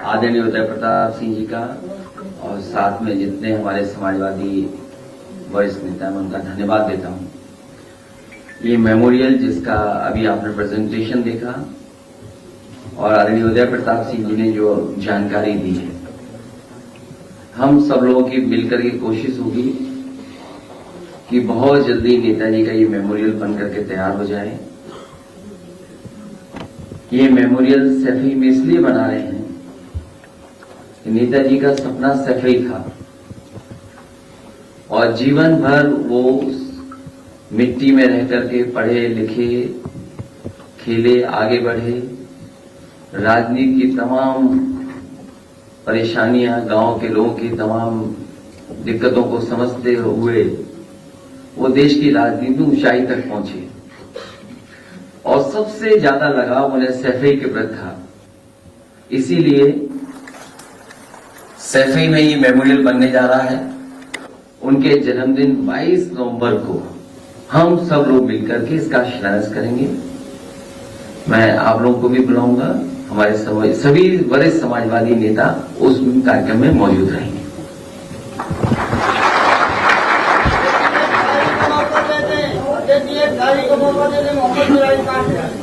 आदरणीय उदय प्रताप सिंह जी का और साथ में जितने हमारे समाजवादी वरिष्ठ नेता मैं उनका धन्यवाद देता हूं। ये मेमोरियल जिसका अभी आपने प्रेजेंटेशन देखा और आदरणीय उदय प्रताप सिंह जी ने जो जानकारी दी है, हम सब लोगों की मिलकर के कोशिश होगी कि बहुत जल्दी नेताजी का ये मेमोरियल बनकर के तैयार हो जाए। ये मेमोरियल सैफई में इसलिए बना रहे हैं कि नेताजी का सपना सैफई था और जीवन भर वो मिट्टी में रह करके पढ़े लिखे, खेले, आगे बढ़े, राजनीति की तमाम परेशानियां, गांव के लोगों की तमाम दिक्कतों को समझते हुए वो देश की राजनीति में ऊंचाई तक पहुंचे और सबसे ज्यादा लगाव उन्हें सैफई के प्रति था। इसीलिए सैफई में ये मेमोरियल बनने जा रहा है। उनके जन्मदिन 22 नवंबर को हम सब लोग मिलकर के इसका शिलान्यास करेंगे। मैं आप लोगों को भी बुलाऊंगा, हमारे सभी वरिष्ठ समाजवादी नेता उस कार्यक्रम में मौजूद रहेंगे।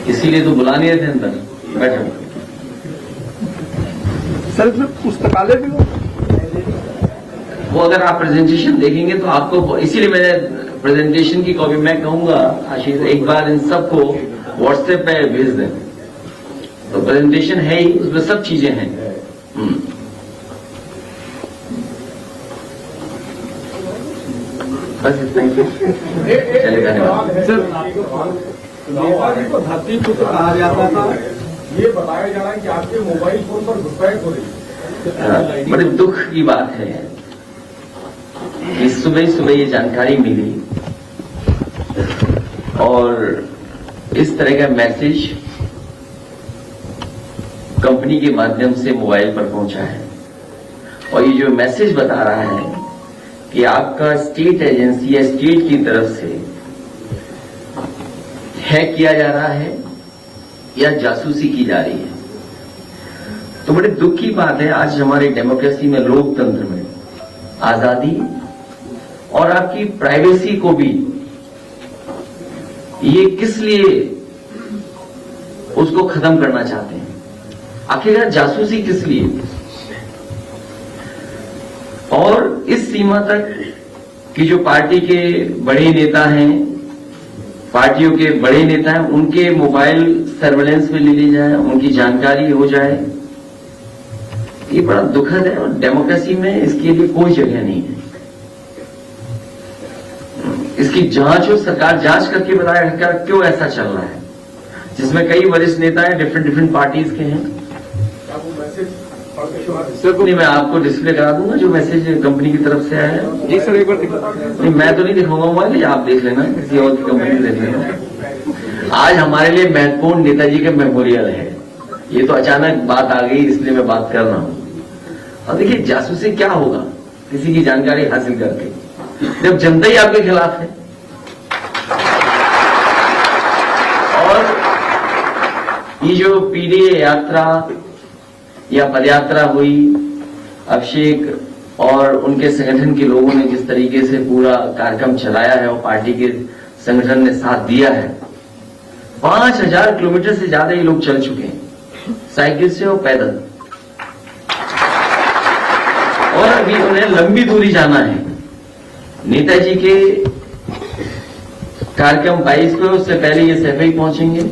इसीलिए तो बुला नहीं रहे थे अंदर, बैठो। सर इसमें पुस्तकालय भी वो अगर आप प्रेजेंटेशन देखेंगे तो आपको, इसीलिए मैंने प्रेजेंटेशन की कॉपी मैं कहूंगा आशीष एक बार इन सबको व्हाट्सएप पे भेज दें। तो प्रेजेंटेशन है ही, उसमें सब चीजें हैं। बस इतना ही। चलिए, धन्यवाद। नेताजी को धरती पुत्र कहा जाता था, ये बताया जा रहा है कि आपके मोबाइल फोन पर घुसपैठ हो रही है। बड़े दुख की बात है कि सुबह सुबह ये जानकारी मिली और इस तरह का मैसेज कंपनी के माध्यम से मोबाइल पर पहुंचा है और ये जो मैसेज बता रहा है कि आपका स्टेट एजेंसी या स्टेट की तरफ से हैक किया जा रहा है या जासूसी की जा रही है। तो बड़े दुख की बात है, आज हमारे डेमोक्रेसी में, लोकतंत्र में आजादी और आपकी प्राइवेसी को भी ये किस लिए उसको खत्म करना चाहते हैं? आखिरकार जासूसी किस लिए? और इस सीमा तक कि जो पार्टी के बड़े नेता हैं, पार्टियों के बड़े नेता हैं, उनके मोबाइल सर्वेलेंस में ले ली जाए, उनकी जानकारी हो जाए, ये बड़ा दुखद है और डेमोक्रेसी में इसके लिए कोई जगह नहीं है। इसकी जांच हो, सरकार जांच करके बताएगा क्यों ऐसा चल रहा है, जिसमें कई वरिष्ठ नेता हैं, डिफरेंट पार्टीज के हैं। नहीं, मैं आपको डिस्प्ले करा दूंगा जो मैसेज कंपनी की तरफ से आया है। जी सर, एक बार नहीं, मैं तो नहीं दिखाऊंगा मोबाइल, आप देख लेना, किसी और की कंपनी देख लेना। आज हमारे लिए महत्वपूर्ण नेताजी का मेमोरियल है। ये तो अचानक बात आ गई, इसलिए मैं बात कर रहा हूं। और देखिए, जासूसी क्या होगा किसी की जानकारी हासिल करके, जब जनता ही आपके खिलाफ है। और ये जो पीडीए यात्रा या पदयात्रा हुई, अभिषेक और उनके संगठन के लोगों ने जिस तरीके से पूरा कार्यक्रम चलाया है और पार्टी के संगठन ने साथ दिया है, 5000 किलोमीटर से ज्यादा ये लोग चल चुके हैं, साइकिल से और पैदल, और अभी उन्हें लंबी दूरी जाना है। नेताजी के कार्यक्रम 22 को, उससे पहले ये सैफई पहुंचेंगे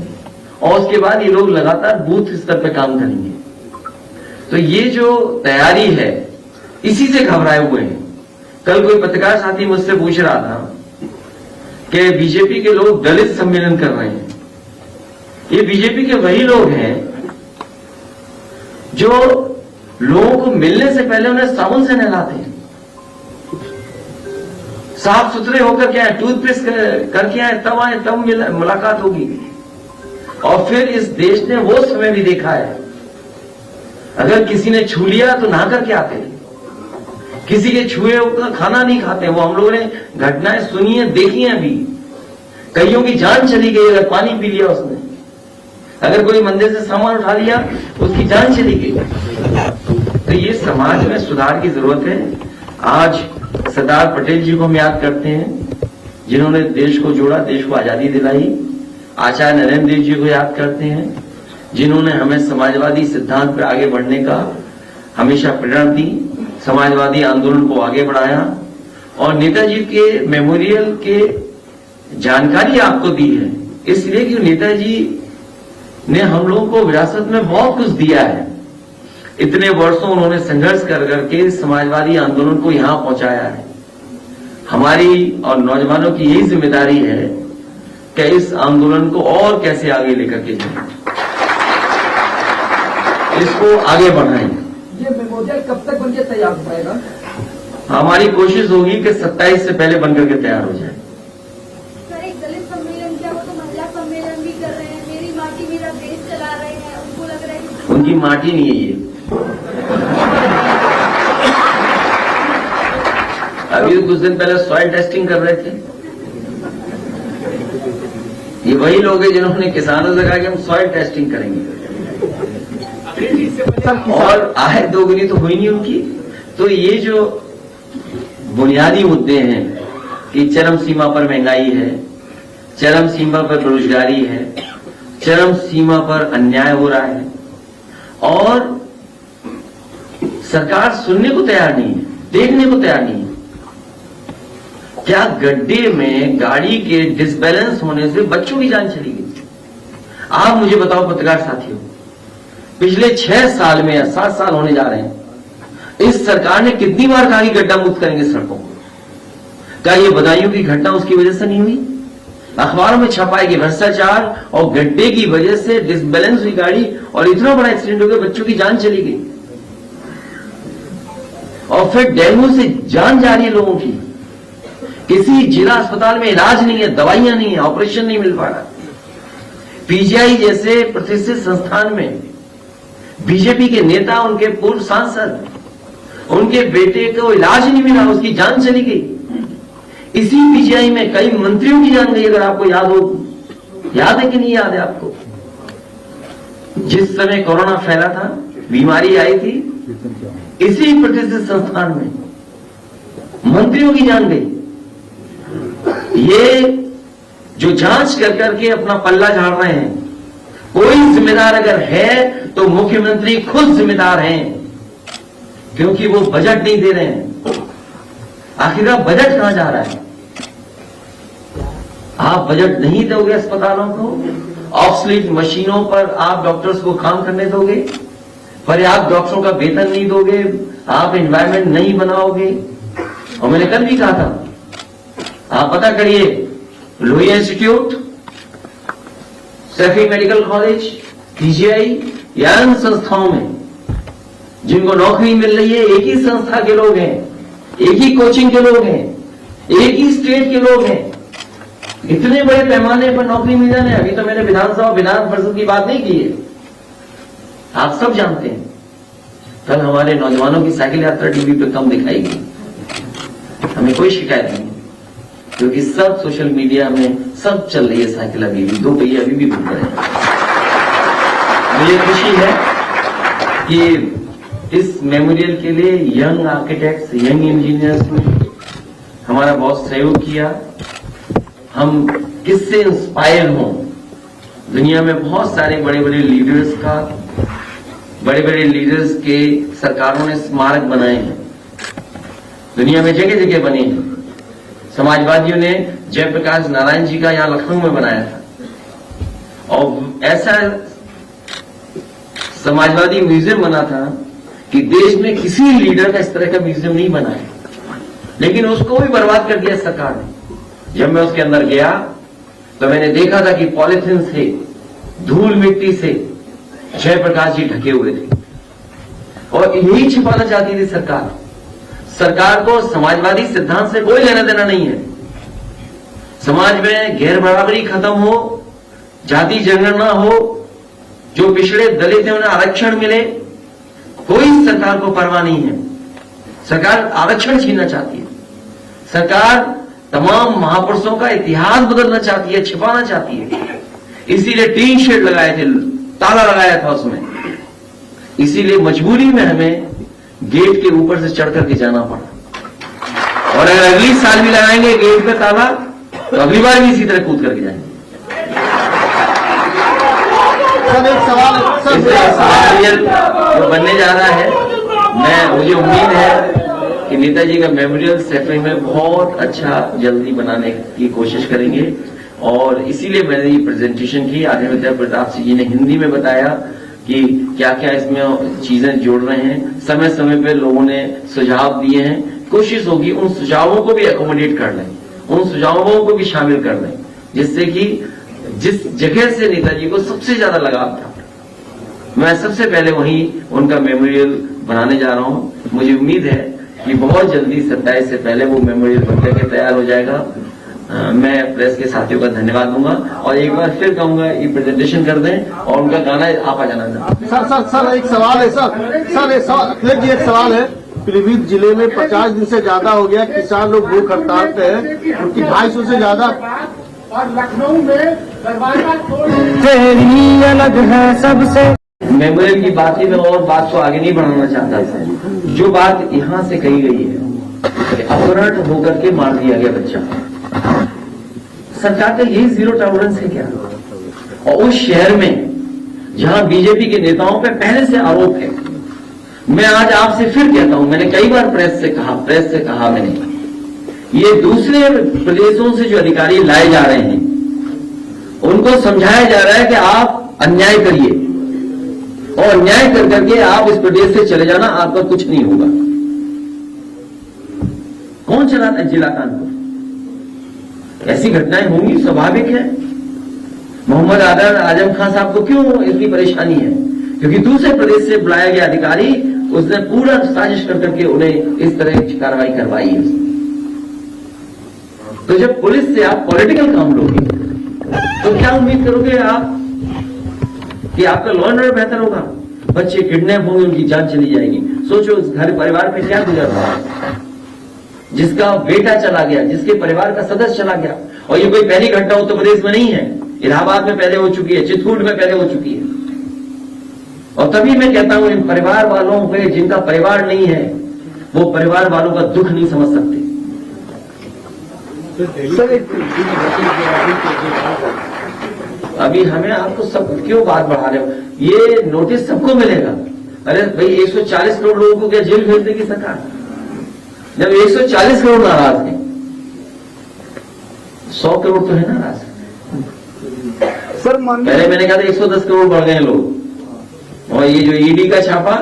और उसके बाद ये लोग लगातार बूथ स्तर पर काम करेंगे। तो ये जो तैयारी है, इसी से घबराए हुए हैं। कल कोई पत्रकार साथी मुझसे पूछ रहा था कि बीजेपी के लोग दलित सम्मेलन कर रहे हैं। ये बीजेपी के वही लोग हैं जो लोगों को मिलने से पहले उन्हें साबुन से नहलाते हैं, साफ सुथरे होकर के आए, टूथपेस्ट करके आए, तब मुलाकात होगी। और फिर इस देश ने वो समय भी देखा है, अगर किसी ने छू लिया तो नहा करके आते हैं, किसी के छुए का खाना नहीं खाते। वो हम लोगों ने घटनाएं सुनी है, देखी है। अभी कईयों की जान चली गई अगर पानी पी लिया उसने, अगर कोई मंदिर से सामान उठा लिया उसकी जान चली गई। समाज में सुधार की जरूरत है। आज सरदार पटेल जी को हम याद करते हैं, जिन्होंने देश को जोड़ा, देश को आजादी दिलाई। आचार्य नरेंद्र देव जी को याद करते हैं, जिन्होंने हमें समाजवादी सिद्धांत पर आगे बढ़ने का हमेशा प्रेरणा दी, समाजवादी आंदोलन को आगे बढ़ाया। और नेताजी के मेमोरियल के जानकारी आपको दी है, इसलिए कि नेताजी ने हम लोगों को विरासत में बहुत कुछ दिया है। इतने वर्षों उन्होंने संघर्ष कर करके समाजवादी आंदोलन को यहां पहुंचाया है। हमारी और नौजवानों की यही जिम्मेदारी है कि इस आंदोलन को और कैसे आगे लेकर के जाएं, इसको आगे बढ़ाएं। ये मेमोरियल कब तक बनके तैयार हो पाएगा? हमारी कोशिश होगी कि 27 से पहले बनकर के तैयार हो जाए। सर, एक दलित सम्मेलन क्या, वो तो महिला सम्मेलन भी कर रहे हैं, मेरी माटी मेरा देश चला रहे हैं, उनको लग रहा है कि उनकी माटी नहीं है ये। अभी कुछ दिन पहले सॉइल टेस्टिंग कर रहे थे। ये वही लोग हैं जिन्होंने किसानों से कहा कि हम सॉइल टेस्टिंग करेंगे, और आय दोगुनी तो हुई नहीं उनकी। तो ये जो बुनियादी मुद्दे हैं कि चरम सीमा पर महंगाई है, चरम सीमा पर बेरोजगारी है, चरम सीमा पर अन्याय हो रहा है, और सरकार सुनने को तैयार नहीं है, देखने को तैयार नहीं है। क्या गड्ढे में गाड़ी के डिसबैलेंस होने से बच्चों की जान चली गई? आप मुझे बताओ पत्रकार साथियों, पिछले 6 साल में या 7 साल होने जा रहे हैं, इस सरकार ने कितनी बार कहा कि गड्ढा मुक्त करेंगे सड़कों को? क्या ये बदायूं की घटना उसकी वजह से नहीं हुई? अखबारों में छपा है कि भ्रष्टाचार और गड्ढे की वजह से डिसबैलेंस हुई गाड़ी और इतना बड़ा एक्सीडेंट हो गया, बच्चों की जान चली गई। और फिर डेंगू से जान जा रही है लोगों की। किसी जिला अस्पताल में इलाज नहीं है, दवाइयां नहीं है, ऑपरेशन नहीं मिल पा रहा। पीजीआई जैसे प्रतिष्ठित संस्थान में बीजेपी के नेता, उनके पूर्व सांसद, उनके बेटे को इलाज नहीं मिला, उसकी जान चली गई। इसी पीजीआई में कई मंत्रियों की जान गई, अगर आपको याद हो। याद है कि नहीं याद है आपको? जिस समय कोरोना फैला था, बीमारी आई थी, इसी प्रतिष्ठित संस्थान में मंत्रियों की जान गई। ये जो जांच कर करके अपना पल्ला झाड़ रहे हैं, कोई जिम्मेदार अगर है तो मुख्यमंत्री खुद जिम्मेदार हैं, क्योंकि वो बजट नहीं दे रहे हैं। आखिर बजट कहां जा रहा है? आप बजट नहीं दोगे अस्पतालों को, ऑब्सोलीट मशीनों पर आप डॉक्टर्स को काम करने दोगे, पर्याप्त डॉक्टरों का वेतन नहीं दोगे, आप एनवायरमेंट नहीं बनाओगे। और मैंने कल भी कहा था, आप पता करिए, Lohia institute, Saifai medical college, PGI या अन्य संस्थाओं में जिनको नौकरी मिल रही है, एक ही संस्था के लोग हैं, एक ही कोचिंग के लोग हैं, एक ही स्टेट के लोग हैं। इतने बड़े पैमाने पर नौकरी मिल जाने, अभी तो मैंने विधानसभा विधान परिषद की बात नहीं की है, आप सब जानते हैं। कल हमारे नौजवानों की साइकिल यात्रा टीवी पे कम दिखाई गई, हमें कोई शिकायत नहीं, क्योंकि सब सोशल मीडिया में सब चल रही है साइकिल, अभी भी 2 पहिए अभी भी घूम रहे हैं। मुझे खुशी है कि इस मेमोरियल के लिए यंग आर्किटेक्ट्स, यंग इंजीनियर्स ने हमारा बहुत सहयोग किया। हम किससे इंस्पायर हों? दुनिया में बहुत सारे बड़े बड़े लीडर्स का, बड़े बड़े लीडर्स के सरकारों ने स्मारक बनाए हैं, दुनिया में जगह जगह बने हैं। समाजवादियों ने जयप्रकाश नारायण जी का यहां लखनऊ में बनाया था, और ऐसा समाजवादी म्यूजियम बना था कि देश में किसी लीडर का इस तरह का म्यूजियम नहीं बना है, लेकिन उसको भी बर्बाद कर दिया सरकार ने। जब मैं उसके अंदर गया तो मैंने देखा था कि पॉलिथीन से, धूल मिट्टी से जयप्रकाश जी ढके हुए थे, और यही छिपाना चाहती थी सरकार। सरकार को समाजवादी सिद्धांत से कोई लेना देना नहीं है। समाज में गैर बराबरी खत्म हो, जाति जनगणना हो, जो पिछड़े दलित हैं उन्हें आरक्षण मिले, कोई सरकार को परवाह नहीं है। सरकार आरक्षण छीनना चाहती है, सरकार तमाम महापुरुषों का इतिहास बदलना चाहती है, छिपाना चाहती है। इसीलिए टीन शेड लगाए थे, ताला लगाया था उसमें। इसीलिए मजबूरी में हमें गेट के ऊपर से चढ़ करके जाना पड़ा। और अगर अगली साल भी लगाएंगे गेट पे ताला तो अगली बार भी इसी तरह कूद करके जाएंगे। सर एक सवाल है सर, मेमोरियल जो बनने जा रहा है, मुझे उम्मीद है कि नेताजी का मेमोरियल सैफई में बहुत अच्छा जल्दी बनाने की कोशिश करेंगे। और इसीलिए मैंने ये प्रेजेंटेशन की। आदित्य प्रताप सिंह जी ने हिंदी में बताया कि क्या क्या इसमें चीजें जोड़ रहे हैं। समय समय पे लोगों ने सुझाव दिए हैं। कोशिश होगी उन सुझावों को भी एकोमोडेट कर लें, उन सुझावों को भी शामिल कर लें, जिससे कि जिस जगह से नेताजी को सबसे ज्यादा लगाव था, मैं सबसे पहले वहीं उनका मेमोरियल बनाने जा रहा हूं। मुझे उम्मीद है कि बहुत जल्दी 27 से पहले वो मेमोरियल बनकर के तैयार हो जाएगा। मैं प्रेस के साथियों का धन्यवाद दूंगा और एक बार फिर कहूंगा ये प्रेजेंटेशन कर दें और उनका गाना आप आ जाना। सर एक सवाल है सर अखिलेश जी एक सवाल है। पीलीभीत जिले में 50 दिन से ज्यादा हो गया किसान लोग भूख हड़ताल पे हैं, उनकी 250 से ज्यादा। और लखनऊ में दरवाजा तोड़ तेरी अलग है सबसे। मेमोरियल की बात ही मैं और बात को आगे नहीं बढ़ाना चाहता था। जो बात यहां से कही गई है, अपहरण होकर के मार दिया गया बच्चा, सरकार का यही जीरो टॉलरेंस है क्या? और उस शहर में जहां बीजेपी के नेताओं पे पहले से आरोप है, मैं आज आपसे फिर कहता हूं, मैंने कई बार प्रेस से कहा मैंने, ये दूसरे प्रदेशों से जो अधिकारी लाए जा रहे हैं उनको समझाया जा रहा है कि आप अन्याय करिए और अन्याय कर करके आप इस प्रदेश से चले जाना, आपका कुछ नहीं होगा। कौन चलाता है जिला कानपुर? ऐसी घटनाएं होंगी, स्वाभाविक है। मोहम्मद आजम खान साहब को क्यों इतनी परेशानी है? क्योंकि दूसरे प्रदेश से बुलाया गया अधिकारी, उसने पूरा साजिश कर करके उन्हें इस तरह की कार्रवाई करवाई है। तो जब पुलिस से आप पॉलिटिकल काम लोगे तो क्या उम्मीद करोगे आप कि आपका लॉ एंड ऑर्डर बेहतर होगा? बच्चे किडनैप होंगे, उनकी जान चली जाएगी। सोचो उस घर परिवार पे क्या गुजर रहा है, जिसका बेटा चला गया, जिसके परिवार का सदस्य चला गया। और ये कोई पहली घटना उत्तर प्रदेश में नहीं है, इलाहाबाद में पहले हो चुकी है, चित्रकूट में पहले हो चुकी है। और तभी मैं कहता हूं इन परिवार वालों पे, जिनका परिवार नहीं है, वो परिवार वालों का दुख नहीं समझ सकते। अभी हमें आपको सब क्यों बात बढ़ा रहे हो? ये नोटिस सबको मिलेगा। अरे भाई 140 करोड़ लोगों को क्या जेल भेज देगी सरकार? जब 140 करोड़ नाराज है, 100 करोड़ तो है नाराज। सर पहले मैंने कहा था 110 करोड़ बढ़ गए लोग, और ये जो ईडी का छापा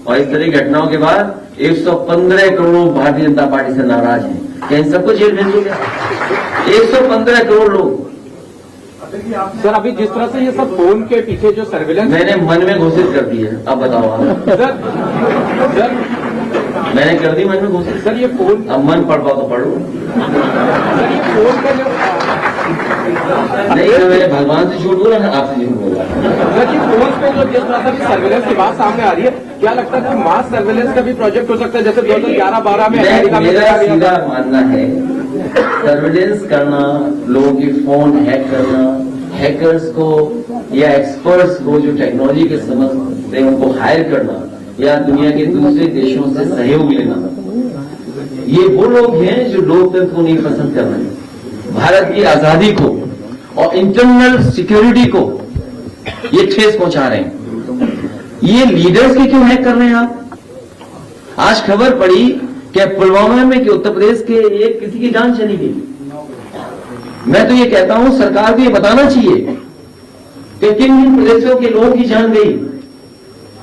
और इस तरह की घटनाओं के बाद 115 करोड़ भारतीय जनता पार्टी से नाराज हैं। क्या इन सबको जेल भेज दोगे? 115 करोड़ लोग। सर अभी जिस तरह से ये सब फोन के पीछे जो सर्विलेंस मैंने मन में घोषित कर दी है, अब बताओ आप। सर मैंने कर दी मन में घोषित। सर ये फोन, अब मन पढ़ पाओ तो पढ़ो, सर ये फोन का जो नहीं तो मैंने भगवान से झूठ बोला ना, आपसे झूठ बोला। सर ये फोन पे जो जिस तरह से सर्विलेंस की बात सामने आ रही है, क्या लगता है कि मास सर्विलेंस का भी प्रोजेक्ट हो सकता है जैसे 2011-12 में अमेरिका में मेरा देखा सीधा गया? मानना है सर्विलेंस करना, लोगों के फोन हैक करना, हैकर्स को या एक्सपर्ट्स को जो टेक्नोलॉजी के समझते हैं उनको हायर करना, या दुनिया के दूसरे देशों से सहयोग लेना, ये वो लोग हैं जो लोकतंत्र को नहीं पसंद कर रहे हैं, भारत की आजादी को और इंटरनल सिक्योरिटी को ये ठेस पहुंचा रहे हैं। ये लीडर्स के क्यों हैक कर रहे हैं आप? आज खबर पड़ी कि पुलवामा में कि उत्तर प्रदेश के एक किसी की जान चली गई। मैं तो ये कहता हूं सरकार को ये बताना चाहिए कि किन किन प्रदेशों के लोगों की जान गई,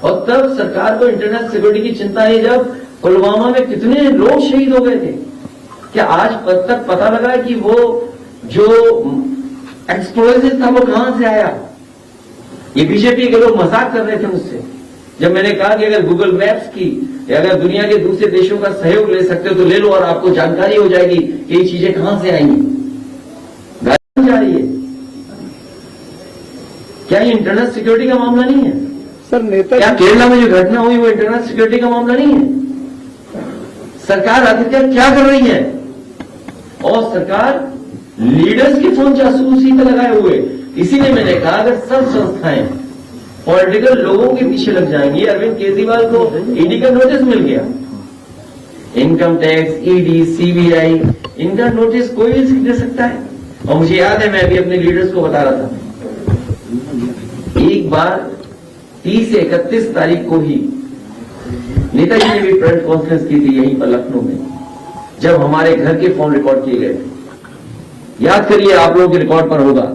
और तब सरकार को इंटरनल सिक्योरिटी की चिंता है जब पुलवामा में कितने लोग शहीद हो गए थे। क्या आज तक पता लगा कि वो जो एक्सप्लोजिव था वो कहां से आया? ये बीजेपी के लोग मजाक कर रहे थे मुझसे जब मैंने कहा कि अगर गूगल मैप्स की या अगर दुनिया के दूसरे देशों का सहयोग ले सकते हो तो ले लो और आपको जानकारी हो जाएगी कि ये चीजें कहां से आएंगी। गाड़ी जा रही है। क्या ये इंटरनल सिक्योरिटी का मामला नहीं है? सर नेता क्या केरला में जो घटना हुई वो इंटरनल सिक्योरिटी का मामला नहीं है? सरकार आखिरकार क्या कर रही है? और सरकार लीडर्स के फोन जासूसी पे लगाए हुए। इसीलिए मैंने कहा अगर सब संस्थाएं पॉलिटिकल लोगों के पीछे लग जाएंगे। अरविंद केजरीवाल को ईडी का नोटिस मिल गया, इनकम टैक्स, ईडी, सीबीआई, इनका नोटिस कोई भी दे सकता है। और मुझे याद है, मैं अभी अपने लीडर्स को बता रहा था, एक बार 30 से 31 तारीख को ही नेताजी ने भी प्रेस कॉन्फ्रेंस की थी यहीं पर लखनऊ में, जब हमारे घर के फोन रिकॉर्ड किए गए थे। याद करिए, आप लोगों के रिकॉर्ड पर होगा।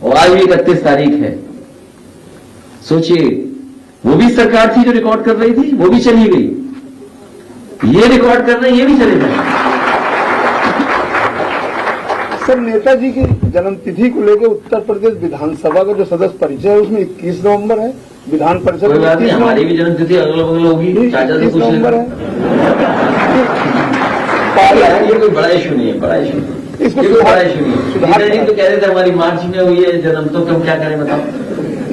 और आज भी 31 तारीख है। सोचिए, वो भी सरकार थी जो रिकॉर्ड कर रही थी, वो भी चली गई। ये रिकॉर्ड कर रहे हैं, ये भी चले जाए। सर, नेताजी की जन्मतिथि को लेकर उत्तर प्रदेश विधानसभा का जो सदस्य परिचय है उसमें 21 नवंबर है, विधान परिषद कोई बात नहीं, 21 हमारी भी जन्मतिथि अगल बगल होगी, चाचा से पूछ नवंबर लेना। है। ये कोई बड़ा इशू नहीं है, बड़ा इशू नहीं है। इसको ये कोई बड़ा इशू नहीं है। सुधार- नेताजी तो कह रहे थे हमारी मार्च में हुई है जन्म, तो हम क्या करें बताओ।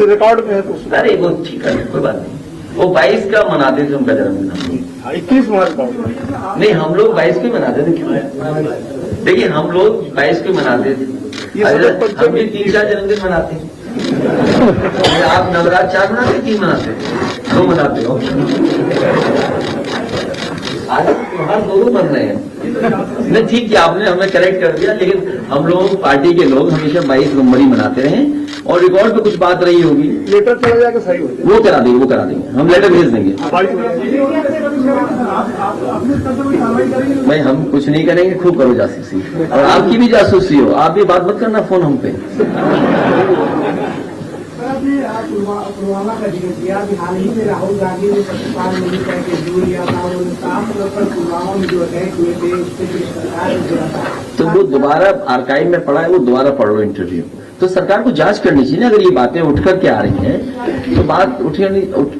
रिकॉर्ड में है तो अरे वो ठीक है, कोई बात नहीं। वो 22 का मनाते थे उनका जन्मदिन हम लोग। 21 मार्च का नहीं, हम लोग 22 को मनाते थे। क्यों? देखिए, हम लोग 22 को मनाते थे। अरे, हम भी 3-4 जन्मदिन मनाते हैं। आप नवरात्र 4 मनाते, 3 मनाते, 2 मनाते हो। आज त्योहार दोनों बन रहे हैं। नहीं, ठीक है, आपने हमें करेक्ट कर दिया, लेकिन हम लोग पार्टी के लोग हमेशा 22 नवंबर ही मनाते रहे। और रिकॉर्ड पे कुछ बात रही होगी, लेटर चला जाएगा, सही हो जाएगा। वो करा देंगे, हम लेटर भेज देंगे। भाई, हम कुछ नहीं करेंगे, खूब करो जासूसी। और आपकी भी जासूसी हो, आप भी बात मत करना फोन हम पे। पुलवामा का जिक्र किया कि हाल ही में राहुल गांधी ने सत्यपाल मलिक का एक इंटरव्यू लिया था और उन्होंने साफ तौर पर पुलवामा में जो अटैक हुए थे उसके लिए सरकार ने जोड़ा था। तो वो दोबारा आर्काइव में पड़ा है, वो दोबारा पढ़ लो इंटरव्यू। तो सरकार को जांच करनी चाहिए ना। अगर ये बातें उठ करके आ रही हैं, तो बात उठ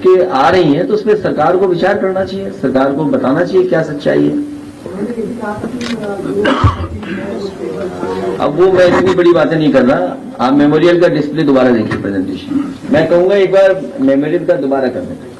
के आ रही हैं, तो उसमें सरकार को विचार करना चाहिए, सरकार को बताना चाहिए क्या सच्चाई है। अब वो मैं इतनी बड़ी बातें नहीं कर रहा। आप मेमोरियल का डिस्प्ले दोबारा देखिए, प्रेजेंटेशन। मैं कहूंगा एक बार मेमोरियल का दोबारा कर दें।